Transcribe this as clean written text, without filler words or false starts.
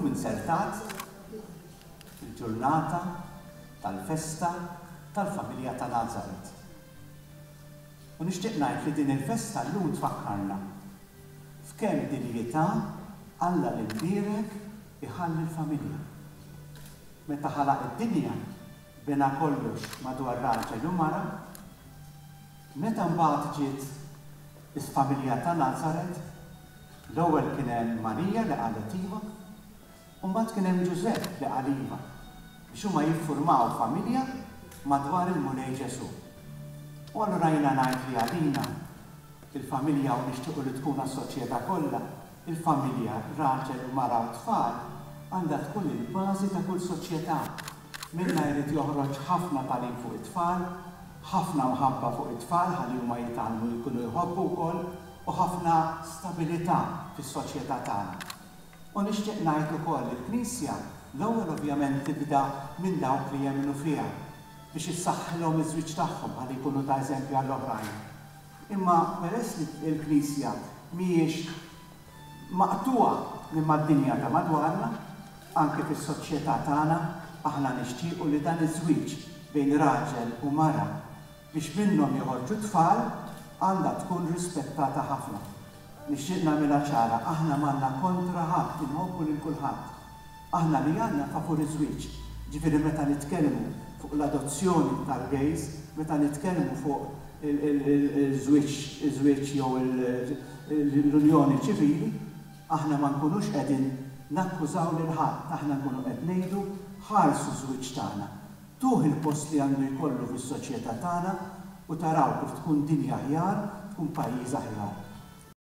illum insertat il-ġurnata tal-festa tal-familja ta' Nazaret. U nixtieq ngħid li din il-festa llum tfakkarna f'kemm dinjità Alla l-imbierek iħalli l-familja. Meta ħalaq id-dinja bena kollox madwar raġel u mara, meta mbagħad ġiet is-familja ta' Nazaret, l-ewwel kien hemm Marija li qalet iva, u mbagħad kien hemm Ġusepp li qal iva biex huma jiffurmaw familja madwar il-Mulej Ġesu. U allura jiena ngħid li għalina il-familja u nixtiequ li tkun għas-soċjetà kollha, il-familja, raġel u mara u tfal, għandha tkun il-bażi ta' kull soċjetà. Minna jrid joħroġ ħafna tagħlim fuq it-tfal, ħafna mħabba fuq it-tfal ħalli huma jitgħallmu jkunu jħobbu wkoll u ħafna stabilità fis-soċjetà tagħna. U nixtieq ngħid ukoll il-Knisja l-ewwel ovvjament tibda minn dawk li jemmnu fiha biex issaħħilhom iż-żwieġ tagħhom ħalli jkunu ta' eżempju għall-oħrajn. Imma peress li l-Knisja mhijiex maqtuha minn mad-dinja ta' madwarna, anke fis-soċjetà tagħna aħna nixtiequ li dan iż-żwieġ bejn raġel u mara biex minnhom joħorġu tfal għandha tkun rispettata ħafna. Nixtieq nagħmilha ċara, aħna m'għandna kontra ħadd inħobbu lil kulħadd. Aħna li għandna favur iż-żwieġ. Ġifieri meta nitkellmu fuq l-adozzjoni tal-gejs, meta nitkellmu fuq il-żwieġ jew l-unjoni ċivili, aħna ma nkunux qegħdin nakkużaw lil ħadd, aħna nkunu qed ngħidu ħarsu żwieġ tagħna. Tuħ il-post li għandu jkollu fis-soċjetà tagħna u taraw kif tkun dinja aħjar, tkun pajjiż aħjar.